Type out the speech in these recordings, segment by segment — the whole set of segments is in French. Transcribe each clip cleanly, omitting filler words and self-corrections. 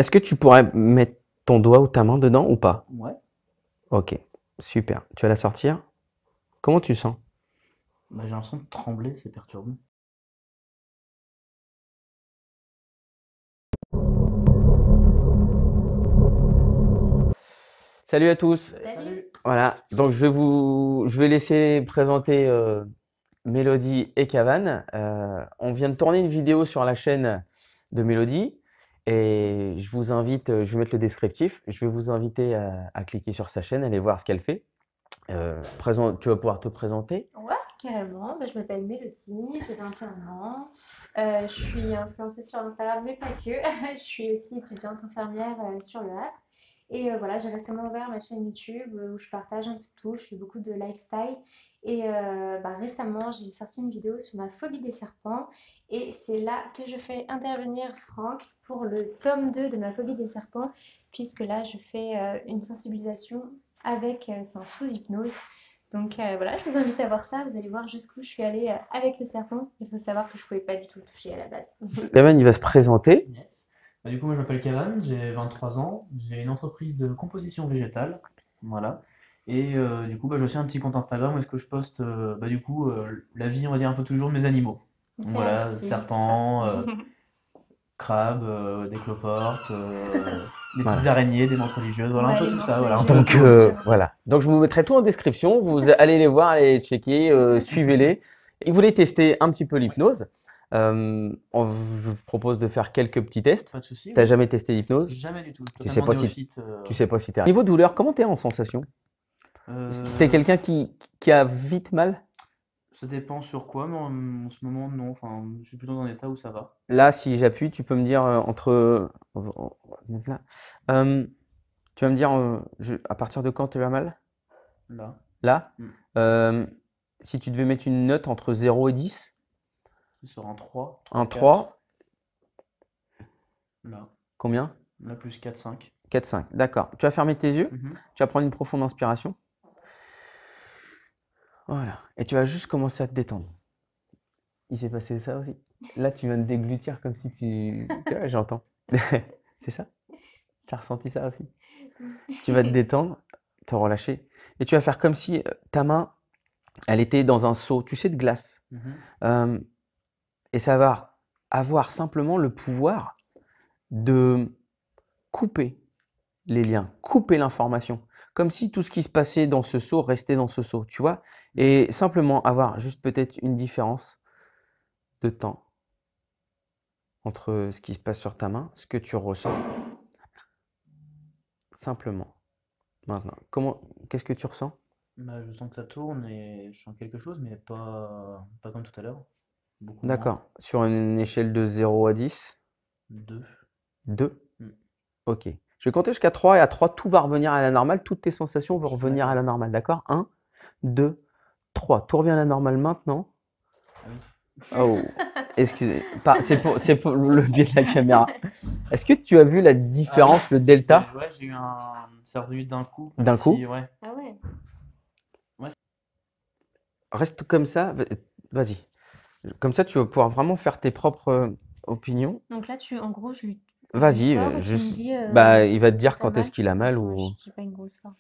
Est-ce que tu pourrais mettre ton doigt ou ta main dedans ou pas? Ouais. Ok, super. Tu vas la sortir. Comment tu sens? Bah, j'ai l'impression de trembler, c'est perturbant. Salut à tous. Salut. Voilà, donc je vais laisser présenter Mélodie et Cavan. On vient de tourner une vidéo sur la chaîne de Mélodie et je vous invite, je vais mettre le descriptif, je vais vous inviter à cliquer sur sa chaîne, aller voir ce qu'elle fait. Tu vas pouvoir te présenter. Ouais, carrément. Bah, je m'appelle Mélodie, j'ai 21 ans. Je suis influenceuse sur Instagram, mais pas que. Je suis aussi étudiante infirmière sur le Havre. Et voilà, j'ai récemment ouvert ma chaîne YouTube où je partage un peu tout. Je fais beaucoup de lifestyle. Et bah, récemment, j'ai sorti une vidéo sur ma phobie des serpents. Et c'est là que je fais intervenir Franck pour le tome 2 de ma phobie des serpents, puisque là, je fais une sensibilisation avec, enfin, sous hypnose. Donc voilà, je vous invite à voir ça. Vous allez voir jusqu'où je suis allée avec le serpent. Il faut savoir que je ne pouvais pas du tout le toucher à la base. Cavan, il va se présenter. Yes. Bah, du coup, moi je m'appelle Kevin, j'ai 23 ans, j'ai une entreprise de composition végétale. Voilà. Et du coup, bah, j'ai aussi un petit compte Instagram où est-ce que je poste la vie, on va dire, un peu tous les jours de mes animaux. Donc, C'est voilà, actif, serpents, ça. crabes, des cloportes, des petites Voilà. araignées, des menthes religieuses, voilà un Ouais, peu les tout menthes ça. Voilà, un peu religieuses, Donc tout. bien sûr. voilà. Donc je vous mettrai tout en description. Vous allez les voir, allez les checker, suivez-les. Ils voulaient tester un petit peu l'hypnose. Je vous propose de faire quelques petits tests. Pas de souci. T'as Ouais. jamais testé l'hypnose? Jamais du tout. Tu sais Totalement pas si néophyte. tu sais pas si t'es. Niveau douleur, comment t'es en sensation? T'es Euh, quelqu'un qui a vite mal? Ça dépend sur quoi, mais en ce moment, non. Enfin, je suis plutôt dans un état où ça va. Là, si j'appuie, tu peux me dire on va mettre là. Tu vas me dire à partir de quand tu as mal? Là. Là? Mm. Euh, Si tu devais mettre une note entre 0 et 10, C'est sur un 3, un 4. 3, Là. combien? Là, plus 4, 5. 4, 5. D'accord. Tu vas fermer tes yeux. Mhm. Tu vas prendre une profonde inspiration. Voilà. Et tu vas juste commencer à te détendre. Il s'est passé ça aussi. Là, tu viens de déglutir comme si tu. Tu vois, j'entends. C'est ça? Tu as ressenti ça aussi? Tu vas te détendre, te relâcher. Et tu vas faire comme si ta main, elle était dans un seau, tu sais, de glace. Mhm. Et ça va avoir simplement le pouvoir de couper les liens, couper l'information. Comme si tout ce qui se passait dans ce seau restait dans ce seau, tu vois? Et simplement avoir juste peut-être une différence de temps entre ce qui se passe sur ta main, ce que tu ressens, simplement. Maintenant, qu'est-ce que tu ressens? Bah, je sens que ça tourne et je sens quelque chose, mais pas comme tout à l'heure. Beaucoup moins. D'accord. Sur une échelle de 0 à 10, 2. 2. Mm. Ok. Je vais compter jusqu'à 3 et à 3, tout va revenir à la normale. Toutes tes sensations vont revenir à la D'accord. normale. D'accord? 1, 2, 3. Tout revient à la normale maintenant. Ah oui. Oh, excusez. C'est pour le biais de la caméra. Est-ce que tu as vu la différence, le delta Ouais, j'ai eu un. C'est revenu d'un coup. d'un coup? Ouais. Ah ouais. Reste comme ça. Vas-y. Comme ça, tu vas pouvoir vraiment faire tes propres opinions. Donc là, en gros, je lui Vas-y, tords et tu me dis bah, il va te dire t'as quand est-ce mal. qu'il a mal Moi, ou. j'ai pas une grosse force.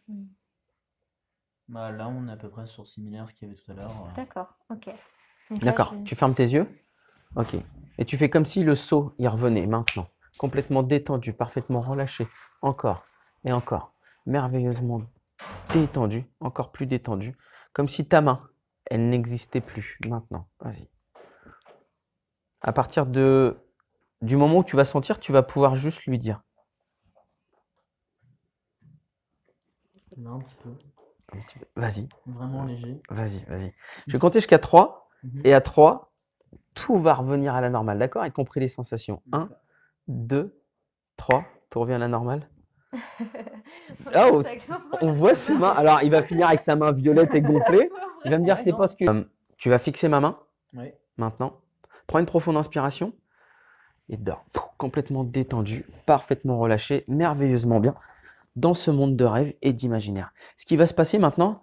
Bah, là, on est à peu près sur similaire à ce qu'il y avait tout à l'heure. D'accord, ok. Donc là, D'accord. Tu fermes tes yeux? Ok. Et tu fais comme si le seau y revenait maintenant. Complètement détendu, parfaitement relâché. Encore et encore. Merveilleusement détendu, encore plus détendu. Comme si ta main, elle n'existait plus maintenant. Vas-y. À partir du moment où tu vas sentir, tu vas pouvoir juste lui dire. Là, un petit peu. Un petit peu. Vas-y, Vraiment léger. vas-y, vas-y. Je vais compter jusqu'à 3. Mhm. Et à 3, tout va revenir à la normale. D'accord? Y compris les sensations. 1, 2, 3. Tout revient à la normale. Oh, on voit ses mains. Alors, il va finir avec sa main violette et gonflée. Il va me dire, Ouais, c'est non. pas ce que. Tu vas fixer ma main Ouais. maintenant. Prends une profonde inspiration et dors. Complètement détendu, parfaitement relâché, merveilleusement bien dans ce monde de rêve et d'imaginaire. Ce qui va se passer maintenant,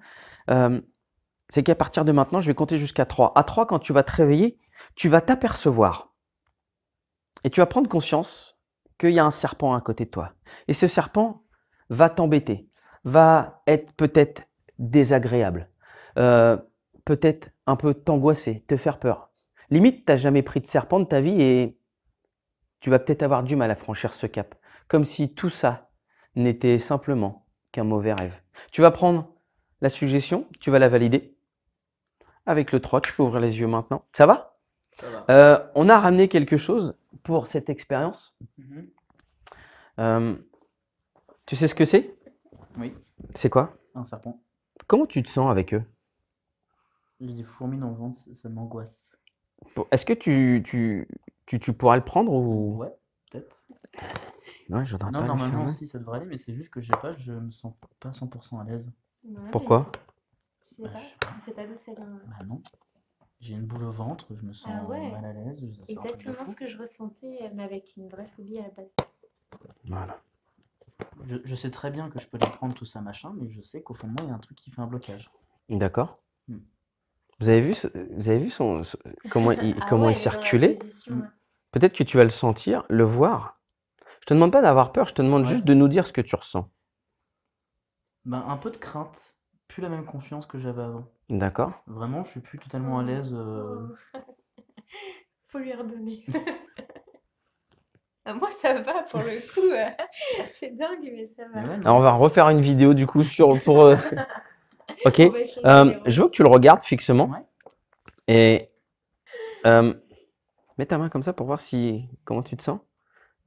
c'est qu'à partir de maintenant, je vais compter jusqu'à 3. À 3, quand tu vas te réveiller, tu vas t'apercevoir et tu vas prendre conscience qu'il y a un serpent à côté de toi. Et ce serpent va t'embêter, va être peut-être désagréable, peut-être un peu t'angoisser, te faire peur. Limite, tu n'as jamais pris de serpent de ta vie et tu vas peut-être avoir du mal à franchir ce cap. Comme si tout ça n'était simplement qu'un mauvais rêve. Tu vas prendre la suggestion, tu vas la valider. Avec le 3, tu peux ouvrir les yeux maintenant. Ça va? Ça va. On a ramené quelque chose pour cette expérience. Mhm. Tu sais ce que c'est? Oui, C'est quoi? un serpent. Comment tu te sens avec eux? J'ai des fourmis dans le ventre, ça m'angoisse. Est-ce que tu pourrais le prendre ou... Ouais, peut-être. Ouais, je voudrais Non, pas le normalement fermer. aussi ça devrait aller, mais c'est juste que je me sens pas 100% à l'aise. Ouais, Pourquoi? Tu sais Bah, pas, je sais pas. tu sais pas d'où ça vient. Bah non. J'ai une boule au ventre, je me sens Ah ouais. mal à l'aise. C'est un truc de Exactement fou. ce que je ressentais, mais avec une vraie phobie à la base. Voilà. Je sais très bien que je peux les prendre, tout ça, machin, mais je sais qu'au fond de moi, il y a un truc qui fait un blocage. D'accord. Hmm. Vous avez vu, comment il, Ah comment ouais, il elle est dans la circulait? position, Mm. ouais. Peut-être que tu vas le sentir, le voir. Je te demande pas d'avoir peur, je te demande Ouais. juste de nous dire ce que tu ressens. Ben, un peu de crainte, plus la même confiance que j'avais avant. D'accord? Vraiment, je suis plus totalement à l'aise. Oh. Faut lui redonner. Ah, moi, ça va pour le coup. C'est dingue, mais ça va. Mais ouais, non, Alors, on va refaire une vidéo du coup pour. Ok. On va échanger les Je veux que tu le regardes fixement Ouais. et mets ta main comme ça pour voir comment tu te sens.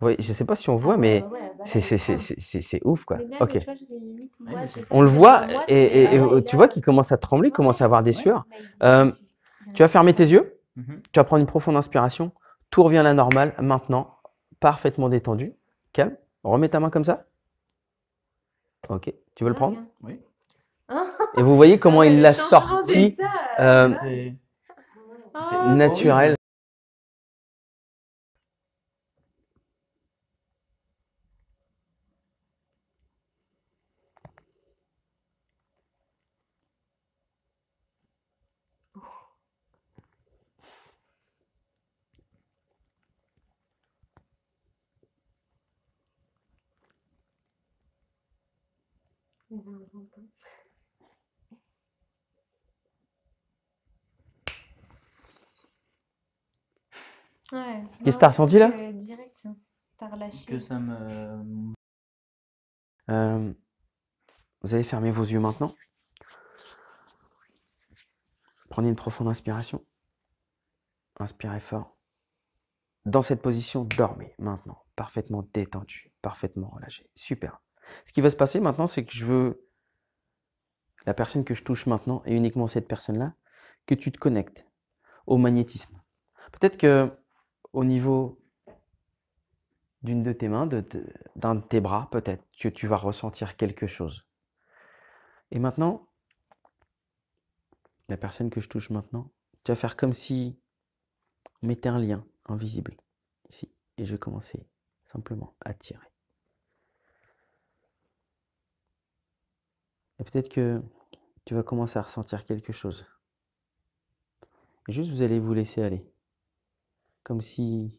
Oui, je sais pas si on voit, mais bah c'est là, grave. c'est ouf quoi. Mais même, Ok. tu vois, j'ai limite, Ouais, moi, mais j'ai c'est- On le fait voit devant moi, et là, tu vois qu'il commence à trembler, commence à avoir des Ouais. sueurs. bah, il dit, Euh, je suis- Tu vas fermer tes yeux, Mhm. tu vas prendre une profonde inspiration, tout revient à la normale maintenant, parfaitement détendu, calme. Remets ta main comme ça. Ok, tu veux le Ah, prendre? regarde. Oui. Hein. Et vous voyez comment Ah ouais, il le l'a changement sorti d'état, C'est Oh, naturel. Ils ont un bon temps. Ouais. Qu'est-ce que Non, t'as ressenti là? direct, t'as relâché. que ça me. Vous allez fermer vos yeux maintenant. Prenez une profonde inspiration. Inspirez fort. Dans cette position, dormez maintenant. Parfaitement détendu, parfaitement relâché. Super. Ce qui va se passer maintenant, c'est que je veux, la personne que je touche maintenant, et uniquement cette personne-là, que tu te connectes au magnétisme. Peut-être que au niveau d'une de tes mains, d'un de tes bras, peut-être que tu vas ressentir quelque chose. Et maintenant, la personne que je touche maintenant, tu vas faire comme si on mettait un lien invisible ici. Et je vais commencer simplement à tirer. Et peut-être que tu vas commencer à ressentir quelque chose. Et juste, vous allez vous laisser aller. Comme si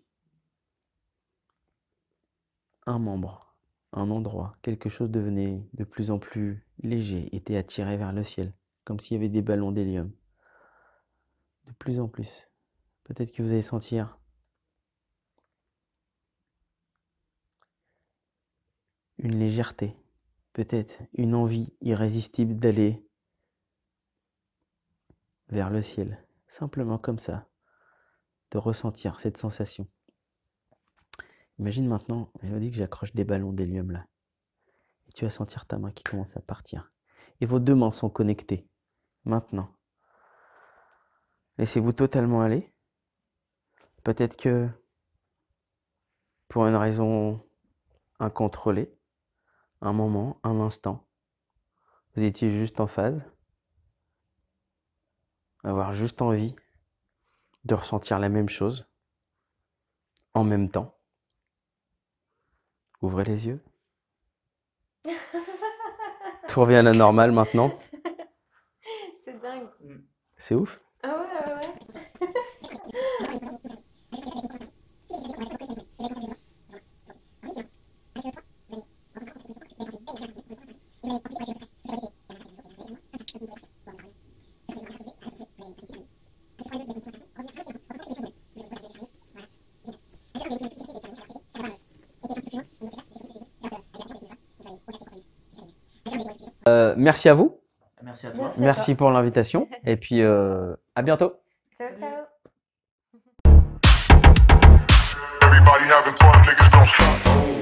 un membre, un endroit, quelque chose devenait de plus en plus léger, était attiré vers le ciel. Comme s'il y avait des ballons d'hélium. De plus en plus. Peut-être que vous allez sentir une légèreté. Peut-être une envie irrésistible d'aller vers le ciel. Simplement comme ça. De ressentir cette sensation. Imagine maintenant, je dis que j'accroche des ballons d'hélium là. Et tu vas sentir ta main qui commence à partir. Et vos deux mains sont connectées. Maintenant. Laissez-vous totalement aller. Peut-être que pour une raison incontrôlée, un moment, un instant, vous étiez juste en phase, avoir juste envie de ressentir la même chose en même temps. Ouvrez les yeux. Tout revient à la normale maintenant. C'est dingue. C'est ouf. Ah ouais. Merci à vous. Merci à toi. Merci. Merci pour l'invitation. Et puis, à bientôt. Ciao, ciao. Everybody having fun, niggas don't stop.